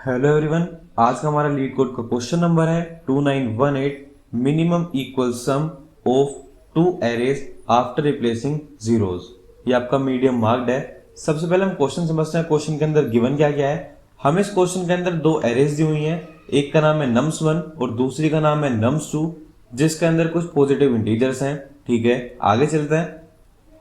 Hello everyone. आज का हमारा लीड कोड का क्वेश्चन नंबर है 2918। Minimum equal sum of two arrays after replacing zeros. ये आपका मीडियम मार्क्ड है। सबसे पहले हम क्वेश्चन समझते हैं। क्वेश्चन के अंदर गिवन क्या क्या है। हमें इस क्वेश्चन के अंदर दो एरेज दी हुई हैं। एक का नाम है nums1 और दूसरी का नाम है nums2, जिसके अंदर कुछ पॉजिटिव इंटीजर्स हैं। ठीक है, आगे चलते हैं।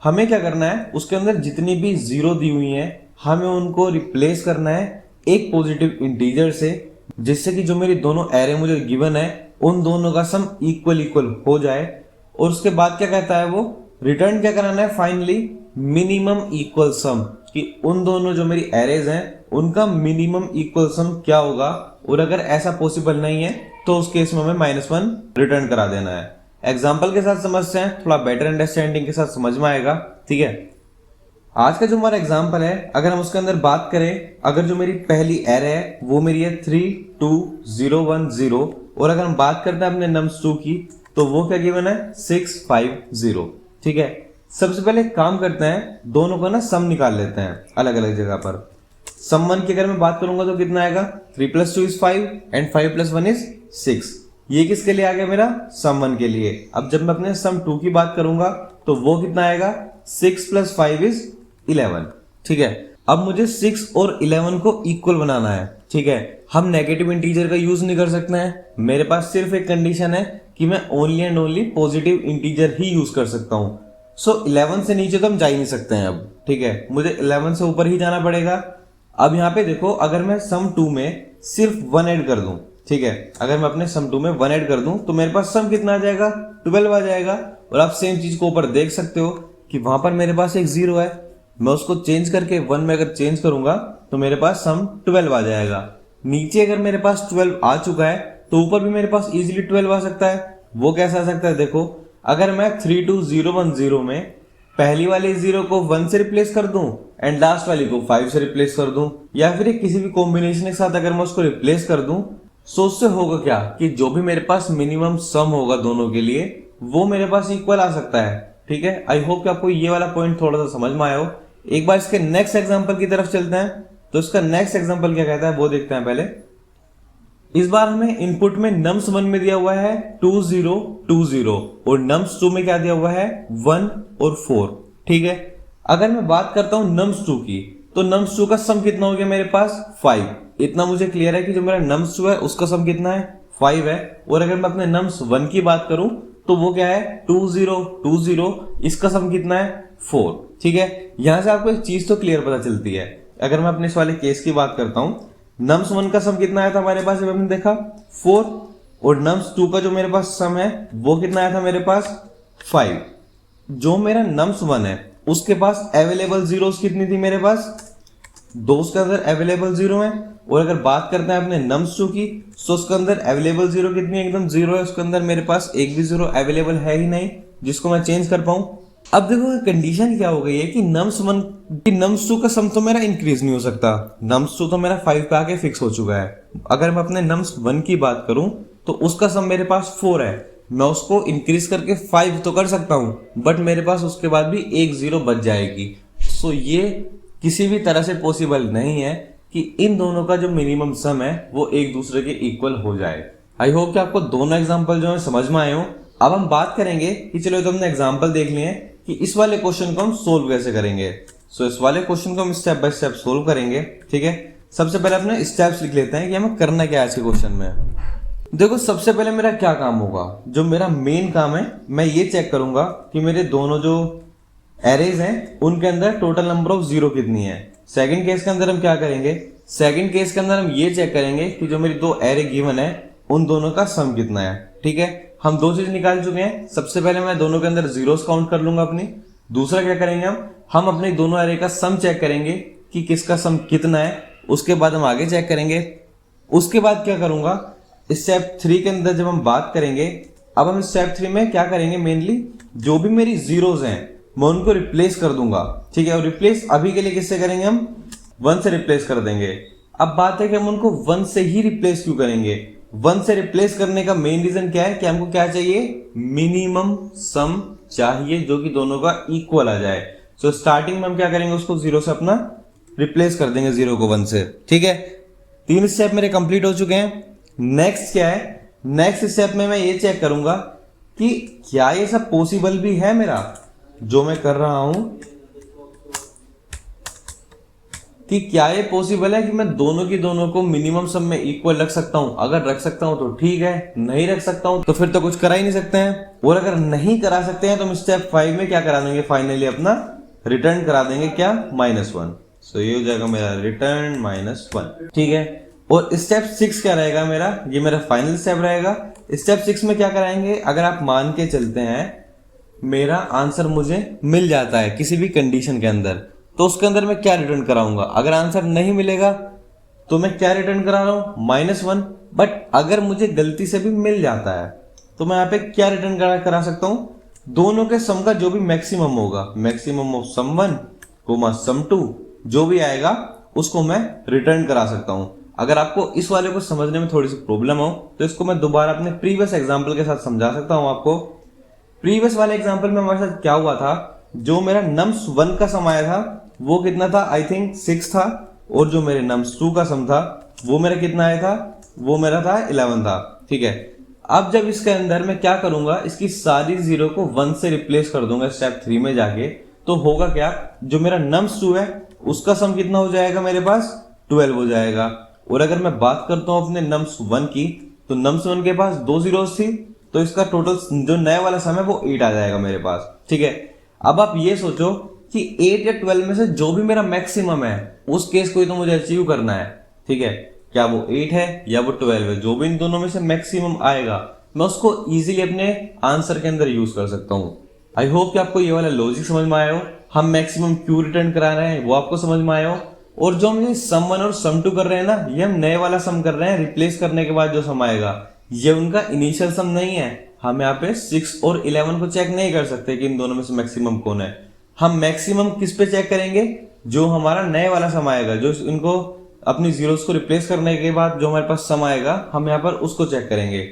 हमें क्या करना है, उसके अंदर जितनी भी जीरो दी हुई हैं हमें उनको रिप्लेस करना है एक पॉजिटिव इंटीजर से, जिससे कि जो मेरी दोनों एरे मुझे गिवन है उन दोनों का सम इक्वल इक्वल हो जाए। और उसके बाद क्या कहता है, वो रिटर्न क्या कराना है फाइनली, मिनिमम इक्वल सम, कि उन दोनों जो मेरी एरेज हैं उनका मिनिमम इक्वल सम क्या होगा। और अगर ऐसा पॉसिबल नहीं है तो उस केस में हमें -1 रिटर्न करा देना है। एग्जाम्पल के साथ समझते हैं, थोड़ा बेटर अंडरस्टैंडिंग के साथ समझ में आएगा। ठीक है, आज का जो हमारा एग्जाम्पल है, अगर हम उसके अंदर बात करें, अगर जो मेरी पहली एरे है वो मेरी है 32010, और अगर हम बात करते हैं अपने nums2 की, तो वो क्या गिवन है 650। ठीक है, सबसे पहले एक काम करते हैं, दोनों का ना सम निकाल लेते हैं अलग अलग जगह पर। सम 1 की अगर मैं बात करूंगा तो कितना आएगा, 3 + 2 = 5 एंड 5 + 1 = 6। ये किसके लिए आ गया, मेरा सम 1 के लिए। अब जब मैं अपने सम 2 की बात करूंगा तो वो कितना आएगा, 6 + 5 = 11। ठीक है, अब मुझे 6 और 11 को इक्वल बनाना है। ठीक है, हम नेगेटिव इंटीजर का यूज नहीं कर सकते हैं। मेरे पास सिर्फ एक कंडीशन है कि मैं only and only positive integer he use कर सकता हूं। सो 11 से नीचे तो हम जा ही नहीं सकते हैं अब। ठीक है, मुझे 11 से ऊपर ही जाना पड़ेगा। अब यहाँ पे देखो, अगर मैं सम 2 में सिर्फ 1 ऐड कर दूं, ठीक है, अगर मैं अपने सम 2 में 1 ऐड कर दूं तो मेरे पास सम कितना आ जाएगा, 12 आ जाएगा। और आप सेम चीज को ऊपर देख सकते हो कि वहां पर मेरे पास एक 0 है, मैं उसको चेंज करके 1 में अगर चेंज करूंगा तो मेरे पास सम 12 आ जाएगा। नीचे अगर मेरे पास 12 आ चुका है तो ऊपर भी मेरे पास इजीली 12 आ सकता है। वो कैसे आ सकता है, देखो, अगर मैं 32010 में पहली वाली 0 को 1 से रिप्लेस कर दूं एंड लास्ट वाली को 5 से रिप्लेस कर दूं, या फिर किसी भी कॉम्बिनेशन के साथ अगर मैं उसको रिप्लेस कर दूं, सो उससे होगा क्या कि जो भी मेरे पास मिनिमम सम होगा दोनों के लिए वो मेरे पास इक्वल आ सकता है। ठीक है, आई होप कि आपको ये वाला पॉइंट थोड़ा सा समझ में आया हो। एक बार इसके नेक्स्ट एग्जांपल की तरफ चलते हैं। तो इसका नेक्स्ट एग्जांपल क्या कहता है वो देखते हैं पहले। इस बार हमें इनपुट में nums1 में दिया हुआ है 2020 और nums2 में क्या दिया हुआ है 1 और 4। ठीक है, अगर मैं बात करता हूं nums2 की, तो nums2 का सम कितना हो गया मेरे पास 5। इतना मुझे क्लियर है कि जो मेरा nums2 है उसका सम कितना है 5 है। और अगर मैं अपने nums1 की बात करूं तो वो क्या है 2020, इसका सम कितना है 4। ठीक है, यहां से आपको एक चीज तो क्लियर पता चलती है। अगर मैं अपने इस वाले केस की बात करता हूं, nums1 का सम कितना आया था हमारे पास, हमने देखा 4, और nums2 का जो मेरे पास सम है वो कितना आया था मेरे पास 5। जो मेरा nums1 है उसके पास अवेलेबल जीरोस कितनी थी मेरे पास, 2 उसके अंदर अवेलेबल 0 है। और अगर बात करते हैं अपने nums2 की, तो उसके अंदर अवेलेबल 0 कितनी है, एकदम 0 है। उसके अंदर मेरे पास एक भी 0 अवेलेबल है ही नहीं जिसको मैं चेंज कर पाऊं। अब देखो कंडीशन क्या हो गई है कि nums2 का सम तो मेरा इंक्रीज नहीं हो सकता। nums2 तो मेरा 5 पे आके फिक्स हो चुका है। अगर मैं अपने nums1 की बात करूं तो उसका सम मेरे पास 4 है। मैं उसको इंक्रीज करके 5 तो कर सकता हूं, बट मेरे पास उसके बाद भी एक 0 बच जाएगी। सो ये किसी भी तरह से पॉसिबल नहीं है कि इन दोनों का जो मिनिमम सम है वो एक दूसरे के इक्वल हो जाए। आई होप कि आपको दोनों एग्जांपल जो है समझ में आए हो। अब हम बात करेंगे कि चलो तो हमने एग्जांपल देख लिए कि इस वाले क्वेश्चन को हम सोल्व कैसे करेंगे। सो इस वाले क्वेश्चन को हम स्टेप बाय स्टेप सोल्व करेंगे। ठीक है, सबसे पहले अपने स्टेप्स लिख लेते हैं कि हमें करना क्या है आज के क्वेश्चन में। देखो, सबसे पहले मेरा क्या काम होगा, जो मेरा मेन काम है, मैं ये चेक करूंगा कि मेरे दोनों जो एरेज हैं उनके अंदर टोटल नंबर ऑफ 0 कितनी है। सेकंड केस के अंदर हम क्या करेंगे, सेकंड केस के अंदर हम ये चेक करेंगे कि जो मेरी दो एरे गिवन है उन दोनों का सम कितना है। ठीक है, हम दो चीज निकाल चुके हैं। सबसे पहले मैं दोनों के अंदर जीरोस काउंट कर लूंगा अपनी। दूसरा क्या करेंगे, हम अपने दोनों एरे का सम चेक करेंगे कि किसका सम कितना है। उसके बाद हम आगे चेक करेंगे। उसके बाद क्या करूंगा, स्टेप 3 के अंदर जब हम बात करेंगे, अब हम स्टेप 3 में क्या करेंगे, मेनली जो भी मेरी जीरोस हैं मैं उनको रिप्लेस कर दूंगा। ठीक है, और रिप्लेस अभी के लिए किससे करेंगे, हम 1 से रिप्लेस कर देंगे। अब बात है कि हम उनको 1 से ही रिप्लेस क्यों करेंगे। 1 से रिप्लेस करने का मेन रीजन क्या है कि हमको क्या चाहिए, मिनिमम सम चाहिए जो कि दोनों का इक्वल आ जाए। सो स्टार्टिंग में हम क्या करेंगे, उसको 0 से अपना रिप्लेस कर देंगे, 0 को 1 से। ठीक है, 3 स्टेप मेरे कंप्लीट हो चुके हैं। नेक्स्ट क्या है, नेक्स्ट स्टेप में मैं ये चेक करूंगा कि क्या ये सब पॉसिबल भी है मेरा जो मैं कर रहा हूं, कि क्या ये पॉसिबल है कि मैं दोनों की दोनों को मिनिमम सम में इक्वल रख सकता हूं। अगर रख सकता हूं तो ठीक है, नहीं रख सकता हूं तो फिर तो कुछ करा ही नहीं सकते हैं। और अगर नहीं करा सकते हैं तो हम स्टेप 5 में क्या करा देंगे, फाइनली अपना रिटर्न करा देंगे, क्या, -1। सो ये हो जाएगा मेरा रिटर्न -1, ठीक है। और स्टेप 6 क्या रहेगा मेरा, ये मेरा फाइनल स्टेप रहेगा। स्टेप 6 में क्या कराएंगे, अगर आप मान के चलते हैं मेरा आंसर मुझे मिल जाता है किसी भी कंडीशन के अंदर, तो उसके अंदर मैं क्या रिटर्न कराऊंगा। अगर आंसर नहीं मिलेगा तो मैं क्या रिटर्न करा रहा हूं, -1। बट अगर मुझे गलती से भी मिल जाता है तो मैं यहाँ पे क्या रिटर्न करा सकता हूं, दोनों के सम का जो भी मैक्सिमम होगा, मैक्सिमम ऑफ सम 1 कोमा सम 2 जो भी आएगा उसको मैं रिटर्न करा सकता हूं। अगर आपको इस वाले को समझने में थोड़ी सी प्रॉब्लम हो तो इसको मैं दोबारा अपने प्रीवियस एग्जांपल के साथ समझा सकता हूं आपको। प्रीवियस वाले एग्जांपल में हमारे साथ क्या हुआ था, जो मेरा nums 1 का सम आया था वो कितना था, आई थिंक 6 था, और जो मेरे nums 2 का सम था वो मेरा कितना आया था, वो मेरा था 11 था, ठीक है। अब जब इसके अंदर मैं क्या करूंगा, इसकी सारी जीरो को 1 से रिप्लेस कर दूंगा स्टेप 3 में जाके, तो होगा क्या, जो मेरा nums 2 है उसका सम कितना हो जाएगा मेरे पास, 12 हो जाएगा। और अगर मैं बात करता हूं अपने nums 1 की, तो nums 1 के पास 2 जीरोस थी, तो इसका टोटल जो नया वाला सम है वो 8 आ जाएगा मेरे पास, ठीक है। अब आप ये सोचो कि 8 या 12 में से जो भी मेरा मैक्सिमम है उस केस को ही तो मुझे अचीव करना है, ठीक है। क्या वो 8 है या वो 12 है, जो भी इन दोनों में से मैक्सिमम आएगा मैं उसको इजीली अपने आंसर के अंदर यूज कर सकता हूं। आई होप कि आपको ये वाला लॉजिक समझ में आया हो, हम मैक्सिमम क्यों रिटर्न करा रहे हैं वो आपको समझ में आया हो। और जो हम ये सम 1 और सम 2 कर रहे हैं ना, ये हम नए वाला सम कर रहे हैं, रिप्लेस करने के बाद जो सम आएगा ये उनका इनिशियल सम नहीं है। हम यहाँ पे 6 और 11 को चेक नहीं कर सकते कि इन दोनों में से मैक्सिमम कौन है। हम मैक्सिमम किस पे चेक करेंगे, जो हमारा नए वाला सम आएगा, जो इनको अपनी जीरोस को रिप्लेस करने के बाद जो हमारे पास सम आएगा हम यहाँ पर उसको चेक करेंगे।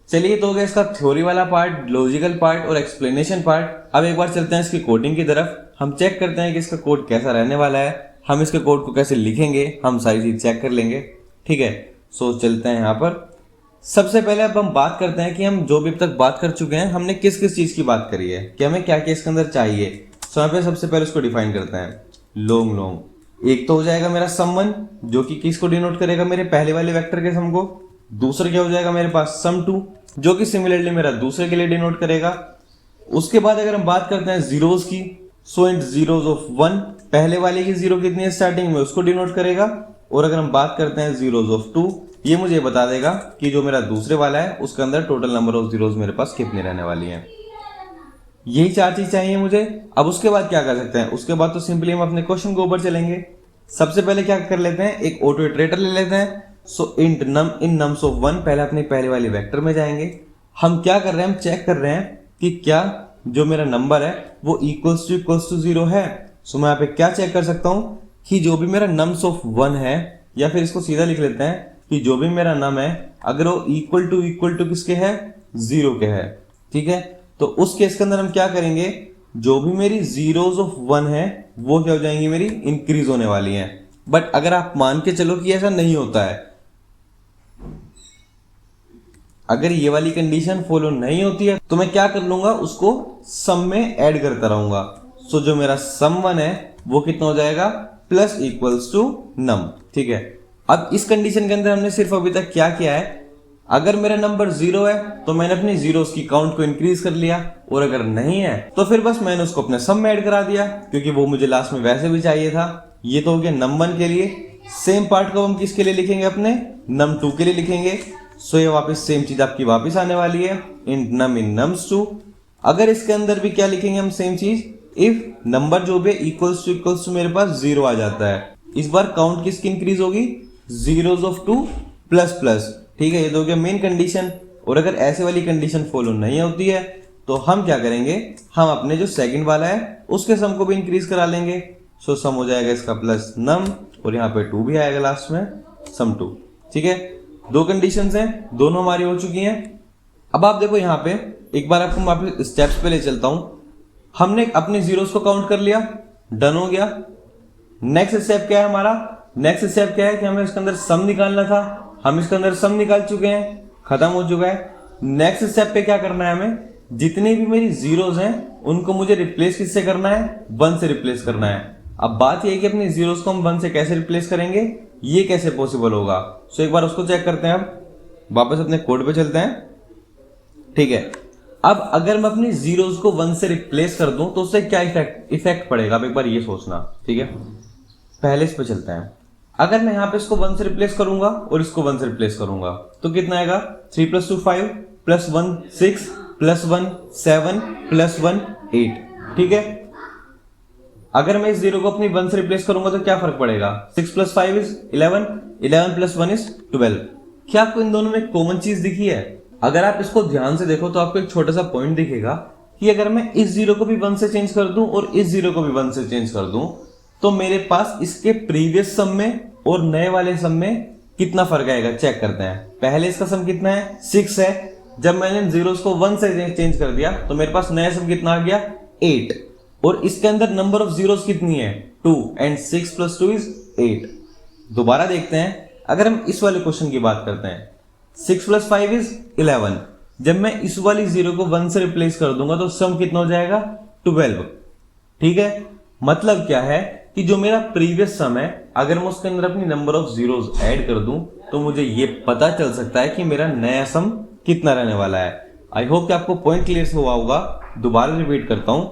चलिए, तो हो गया इसका थ्योरी वाला पार्ट, लॉजिकल पार्ट और एक्सप्लेनेशन पार्ट। अब एक बार चलते हैं इसकी कोडिंग की तरफ। हम चेक करते हैं कि इसका कोड कैसा रहने वाला है, हम इसके कोड को कैसे लिखेंगे, हम सारी चीज चेक कर लेंगे, ठीक है। सो चलते हैं यहाँ पर। सबसे पहले अब हम बात करते हैं कि हम जो भी अब तक बात कर चुके हैं हमने किस किस चीज की बात करी है, कि हमें क्या क्या इसके अंदर चाहिए। सो यहाँ पे सबसे पहले उसको डिफाइन करते हैं, लॉन्ग। एक तो हो जाएगा मेरा सम 1 जो कि किसको डिनोट करेगा, मेरे पहले वाले वेक्टर के सम को। दूसरा क्या हो जाएगा मेरे पास सम 2 जो कि सिमिलरली मेरा दूसरे के लिए डिनोट करेगा। उसके बाद अगर हम बात करते हैं जीरोस की, सो इन जीरोस ऑफ 1 पहले वाले की जीरो कितनी है स्टार्टिंग में उसको डिनोट करेगा। और अगर हम बात करते हैं जीरोस ऑफ 2, ये मुझे बता देगा कि जो मेरा दूसरे वाला है उसके अंदर टोटल नंबर ऑफ जीरोस मेरे पास कितनी रहने वाली हैं। यही 4 चीज चाहिए मुझे। अब उसके बाद क्या कर सकते हैं, उसके बाद तो सिंपली हम अपने क्वेश्चन के ऊपर चलेंगे। सबसे पहले क्या कर लेते हैं, एक ऑटो इटरेटर ले लेते हैं। सो इन नम्स ऑफ 1 पहले अपने पहले वाले वेक्टर में जाएंगे। हम क्या कर रहे हैं, हम चेक कर रहे हैं कि क्या जो मेरा नंबर है वो इक्वल्स टू 0 है। सो मैं यहाँ पे क्या चेक कर सकता हूं कि जो भी मेरा नम्स ऑफ 1 है, या फिर इसको सीधा लिख लेते हैं कि जो भी मेरा नम है अगर वो इक्वल टू किसके है, 0 के है, ठीक है। तो उस केस के अंदर हम क्या करेंगे, जो भी मेरी जीरोस ऑफ 1 है वो क्या हो जाएंगी, मेरी इंक्रीज होने वाली हैं। बट अगर आप मान के चलो कि ऐसा नहीं होता है, अगर ये वाली कंडीशन फॉलो नहीं होती है तो मैं क्या कर लूंगा, उसको सम में ऐड करता रहूंगा। सो जो मेरा सम 1 है वो कितना हो जाएगा, प्लस इक्वल्स टू नम, ठीक है। अब इस कंडीशन के अंदर हमने सिर्फ अभी तक क्या किया है, अगर मेरा नंबर 0 है तो मैंने अपनी जीरोस की काउंट को इंक्रीज कर लिया, और अगर नहीं है तो फिर बस मैंने उसको अपने सम में ऐड करा दिया, क्योंकि वो मुझे लास्ट में वैसे भी चाहिए था। ये तो हो गया नम 1 के लिए। सेम पार्ट को हम किसके लिए लिखेंगे, अपने नम 2 के लिए लिखेंगे। सो ये वापस सेम चीज आपकी वापस आने वाली है, इन नम्स 2। अगर इसके अंदर भी क्या लिखेंगे हम, सेम चीज, इफ नंबर जो भी इक्वल्स टू मेरे पास 0 आ जाता है। इस बार काउंट किसकी इंक्रीज होगी, जीरोस ऑफ 2 प्लस प्लस, ठीक है। ये तो हो गया मेन कंडीशन। और अगर ऐसे वाली कंडीशन फॉलो नहीं होती है तो हम क्या करेंगे, हम अपने जो सेकंड वाला है उसके सम को भी इंक्रीज करा लेंगे। सो सम हो जाएगा इसका प्लस नम, और यहाँ पे 2 भी आएगा लास्ट में, सम 2, ठीक है। 2 कंडीशंस हैं, दोनों हमारी हो चुकी हैं। अब आप देखो यहाँ पे, एक बार आपको वापस स्टेप्स पे ले चलता हूं। हमने अपने जीरोस को काउंट कर लिया, डन हो गया। नेक्स्ट स्टेप क्या है हमारा, नेक्स्ट स्टेप क्या है कि हमें इसके अंदर सम निकालना था, हम इसके अंदर सम निकाल चुके हैं, खत्म हो चुका है। नेक्स्ट स्टेप पे क्या करना है, हमें जितनी भी मेरी जीरोज हैं उनको मुझे रिप्लेस किससे करना है, 1 से रिप्लेस करना है। अब बात यह है कि अपनी जीरोज को हम 1 से कैसे रिप्लेस करेंगे, ये कैसे पॉसिबल होगा। सो एक बार उसको चेक करते हैं। अब वापस अपने कोड पे चलते हैं, ठीक है। अब अगर मैं अपनी जीरोज को 1 से रिप्लेस कर दूं तो उससे क्या इफेक्ट पड़ेगा, अब एक बार ये सोचना, ठीक है। पहले इस पे चलते हैं। अगर मैं यहाँ पे इसको 1 से रिप्लेस करूंगा और इसको 1 से रिप्लेस करूंगा तो कितना आएगा, 3 + 2 5 + 1 6 + 1 7 + 1 8, ठीक है। अगर मैं इस जीरो को अपनी 1 से रिप्लेस करूंगा तो क्या फर्क पड़ेगा, 6 + 5 = 11, 11 + 1 = 12। क्या आपको इन दोनों में कॉमन चीज दिखी है? अगर आप इसको ध्यान से देखो तो आपको एक छोटा सा पॉइंट दिखेगा कि अगर मैं इस जीरो को भी 1 से चेंज कर दूं और इस जीरो को भी 1 से चेंज कर दूं तो मेरे पास इसके प्रीवियस सम में और नए वाले सम में कितना फर्क आएगा, चेक करते हैं। पहले इसका सम कितना है, 6 है। जब मैंने जीरोस को 1 से चेंज कर दिया तो मेरे पास नया सम कितना आ गया, 8। और इसके अंदर नंबर ऑफ जीरोस कितनी है, 2, एंड 6 + 2 = 8। दोबारा देखते हैं, अगर हम इस वाले क्वेश्चन की बात करते हैं, 6 + 5 = 11। जब मैं इस वाली जीरो को 1 से रिप्लेस कर दूंगा तो सम कितना हो जाएगा, 12, ठीक है। मतलब क्या है कि जो मेरा प्रीवियस सम है अगर मैं उसके अंदर अपनी नंबर ऑफ जीरोस ऐड कर दूं तो मुझे ये पता चल सकता है कि मेरा नया सम कितना रहने वाला है। आई होप कि आपको पॉइंट क्लियर हुआ होगा। दोबारा रिपीट करता हूं,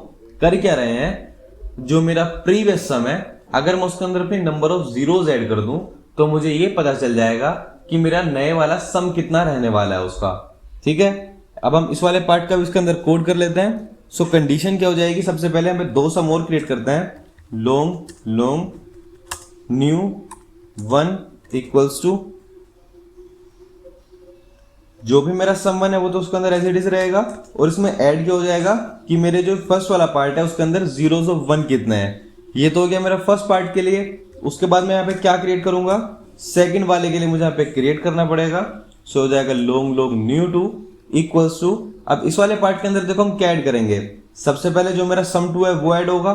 कर क्या रहे हैं, जो मेरा प्रीवियस सम है अगर मैं उसके अंदर अपनी नंबर ऑफ जीरोस ऐड कर दूं तो मुझे ये पता चल जाएगा कि मेरा नए वाला सम कितना रहने वाला है उसका, ठीक है। अब हम इस वाले पार्ट का भी इसके अंदर कोड कर लेते हैं। सो कंडीशन क्या हो जाएगी, सबसे पहले हमें 2 सम और क्रिएट करते हैं, लॉन्ग लॉन्ग न्यू 1 = जो भी मेरा सम 1 है वो तो उसके अंदर एज इट इज रहेगा और इसमें ऐड क्या हो जाएगा कि मेरे जो फर्स्ट वाला पार्ट है उसके अंदर जीरोस ऑफ 1 कितने हैं। ये तो हो गया मेरा फर्स्ट पार्ट के लिए। उसके बाद मैं यहाँ पे क्या क्रिएट करूंगा, सेकंड वाले के लिए मुझे यहाँ पे क्रिएट करना पड़ेगा। सो हो जाएगा लॉन्ग लॉन्ग न्यू 2 = अब इस वाले पार्ट के अंदर देखो हम क्या ऐड करेंगे, सबसे पहले जो मेरा सम 2 है वो ऐड होगा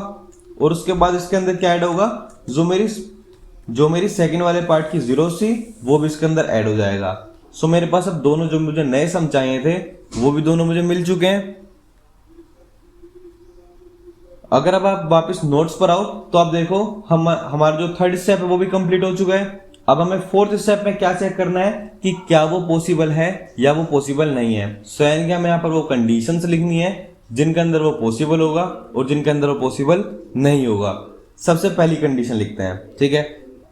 और उसके बाद इसके अंदर क्या ऐड होगा, जो मेरी सेकंड वाले पार्ट की जीरोस थी वो भी इसके अंदर ऐड हो जाएगा। सो मेरे पास अब दोनों जो मुझे नए सम चाहिए थे वो भी दोनों मुझे मिल चुके हैं। अगर अब आप वापस नोट्स पर आओ तो आप देखो हमारा जो थर्ड स्टेप है वो भी कंप्लीट हो चुका है। अब हमें फोर्थ स्टेप में क्या चेक करना है कि क्या वो पॉसिबल है या वो पॉसिबल नहीं है। सो यानी कि हमें यहाँ पर वो कंडीशंस लिखनी है जिनके अंदर वो पॉसिबल होगा और जिनके अंदर वो पॉसिबल नहीं होगा। सबसे पहली कंडीशन लिखते हैं, ठीक है।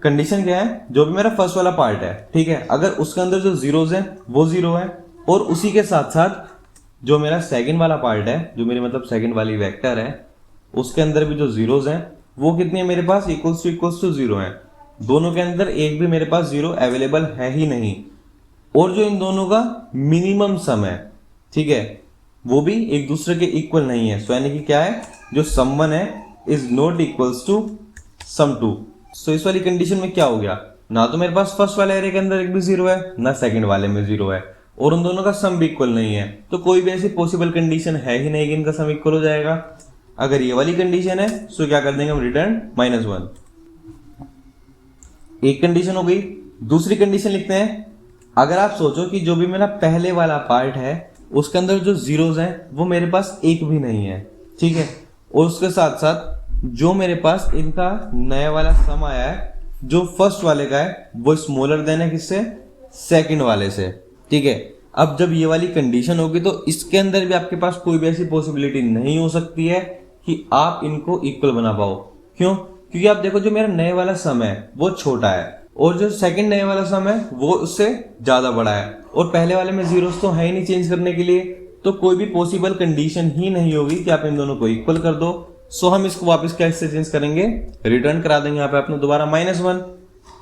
कंडीशन क्या है, जो भी मेरा फर्स्ट वाला पार्ट है, ठीक है, अगर उसके अंदर जो जीरोज है वो 0 है और उसी के साथ साथ जो मेरा सेकंड वाला पार्ट है, जो मेरी मतलब सेकंड वाली वेक्टर है, उसके अंदर भी जो जीरोज हैं वो कितनी है मेरे पास, = 0 है। दोनों के अंदर एक भी मेरे पास जीरो अवेलेबल है ही नहीं। और जो इन दोनों का मिनिमम सम है, ठीक है, वो भी एक दूसरे के इक्वल नहीं है। सो यानी कि क्या है, जो सम 1 है is not equals to some 2। सो इस वाली कंडीशन में क्या हो गया, ना तो मेरे पास फर्स्ट वाले एरे के अंदर एक भी जीरो है, ना सेकंड वाले में जीरो है, और उन दोनों का सम भी इक्वल नहीं है। तो कोई भी ऐसी पॉसिबल कंडीशन है ही नहीं कि इनका सम इक्वल हो जाएगा। अगर ये वाली कंडीशन है सो क्या कर देंगे हम, रिटर्न -1। एक कंडीशन हो गई। दूसरी कंडीशन लिखते हैं, अगर आप सोचो कि जो भी मेरा पहले वाला पार्ट है उसके अंदर जो जीरोज हैं वो मेरे पास एक भी नहीं है, ठीक है, और उसके साथ साथ जो मेरे पास इनका नया वाला सम आया है जो फर्स्ट वाले का है वो स्मॉलर देन है किससे, सेकंड वाले से, ठीक है। अब जब ये वाली कंडीशन होगी तो इसके अंदर भी आपके पास कोई भी ऐसी पॉसिबिलिटी नहीं हो सकती है कि आप इनको इक्वल बना पाओ। क्यों? क्योंकि आप देखो जो मेरा नए वाला सम है वो छोटा है और जो सेकंड नए वाला सम है वो उससे ज्यादा बड़ा है और पहले वाले में जीरोस तो है ही नहीं चेंज करने के लिए, तो कोई भी पॉसिबल कंडीशन ही नहीं होगी कि आप इन दोनों को इक्वल कर दो। सो हम इसको वापस कैसे चेंज करेंगे, रिटर्न करा देंगे यहाँ पे अपने दोबारा -1।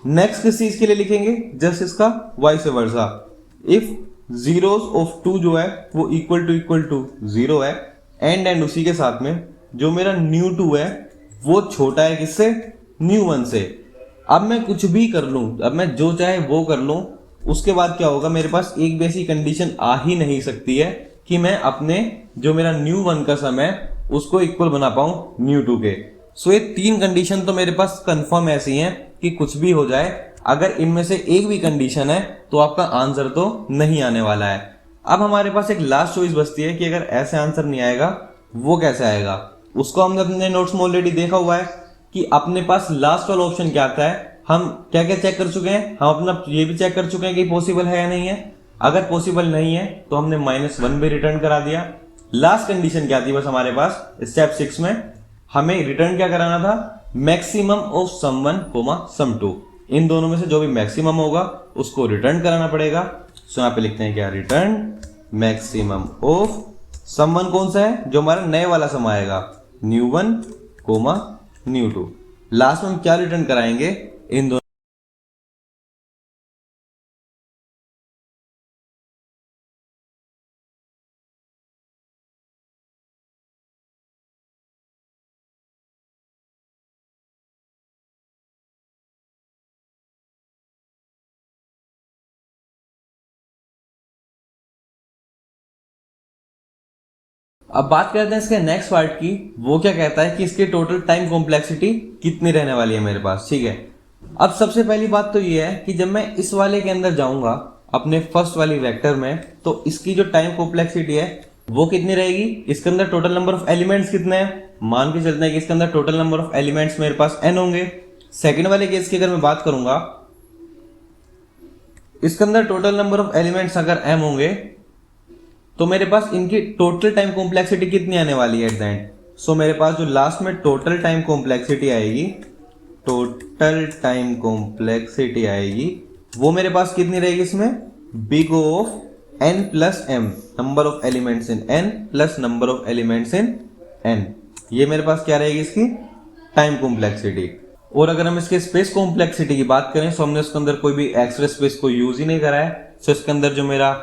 नेक्स्ट किस चीज के लिए लिखेंगे, जस्ट इसका vice versa. If zeros of 2 जो है वो इक्वल टू 0 है एंड उसी के साथ में जो मेरा न्यू 2 है वो छोटा है किससे, न्यू 1 से। अब मैं कुछ भी कर लूं, अब मैं जो चाहे वो कर लूं, उसके बाद क्या होगा, मेरे पास एक भी ऐसी कंडीशन आ ही नहीं सकती है कि मैं अपने जो मेरा न्यू 1 का सम है उसको इक्वल बना पाऊं न्यू 2 के। सो ये 3 कंडीशन तो मेरे पास कंफर्म ऐसी हैं कि कुछ भी हो जाए, अगर इनमें से एक भी कंडीशन है तो आपका आंसर तो नहीं आने वाला है। अब हमारे पास एक लास्ट चॉइस बचती है कि अगर ऐसे आंसर नहीं आएगा वो कैसे आएगा। उसको हमने अपने नोट्स में ऑलरेडी देखा हुआ है कि अपने पास लास्ट वाला ऑप्शन क्या आता है। हम क्या क्या चेक कर चुके हैं, हम अपना ये भी चेक कर चुके हैं कि पॉसिबल है या नहीं है। अगर पॉसिबल नहीं है तो हमने -1 भी रिटर्न करा दिया। लास्ट कंडीशन क्या थी बस हमारे पास स्टेप 6 में, हमें रिटर्न क्या कराना था, मैक्सिमम ऑफ सम 1 सम 2। इन दोनों में से जो भी मैक्सिमम होगा उसको रिटर्न कराना पड़ेगा। सो यहाँ पे लिखते हैं क्या, रिटर्न मैक्सिमम ऑफ सम 1 कौन सा है, जो हमारा नए वाला सम आएगा, न्यू 1 न्यू 2। लास्ट में हम क्या रिटर्न कराएंगे, इन दोनों। अब बात करते हैं इसके नेक्स्ट पार्ट की। वो क्या कहता है कि इसकी टोटल टाइम कॉम्प्लेक्सिटी कितनी रहने वाली है मेरे पास, ठीक है। अब सबसे पहली बात तो ये है कि जब मैं इस वाले के अंदर जाऊंगा अपने फर्स्ट वाली वेक्टर में, तो इसकी जो टाइम कॉम्प्लेक्सिटी है वो कितनी रहेगी। इसके अंदर टोटल नंबर ऑफ एलिमेंट्स कितने हैं, मान के चलते हैं कि इसके अंदर टोटल नंबर ऑफ एलिमेंट्स मेरे पास n होंगे। सेकंड वाले केस की अगर मैं बात करूंगा, इसके अंदर टोटल नंबर ऑफ एलिमेंट्स अगर m होंगे तो मेरे पास इनकी टोटल टाइम कॉम्प्लेक्सिटी कितनी आने वाली है एट द एंड। सो मेरे पास जो लास्ट में टोटल टाइम कॉम्प्लेक्सिटी आएगी, टोटल टाइम कॉम्प्लेक्सिटी आएगी वो मेरे पास कितनी रहेगी, इसमें big of n plus m, number of elements in n plus number of elements in n। ये मेरे पास क्या रहेगी इसकी टाइम कॉम्प्लेक्सिटी। और अगर हम इसके स्पेस कॉम्प्लेक्सिटी की बात करें तो हमने उसके अंदर कोई भी एक्स्ट्रा स्पेस को यूज ही नहीं करा है। सो इसके अंदर जो मेरा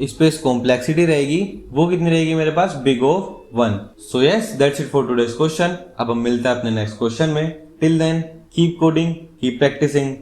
स्पेस कॉम्प्लेक्सिटी रहेगी वो कितनी रहेगी मेरे पास, big of 1। So yes, that's it for today's question. अब हम मिलते हैं अपने नेक्स्ट क्वेश्चन में। Till then keep coding, keep practising.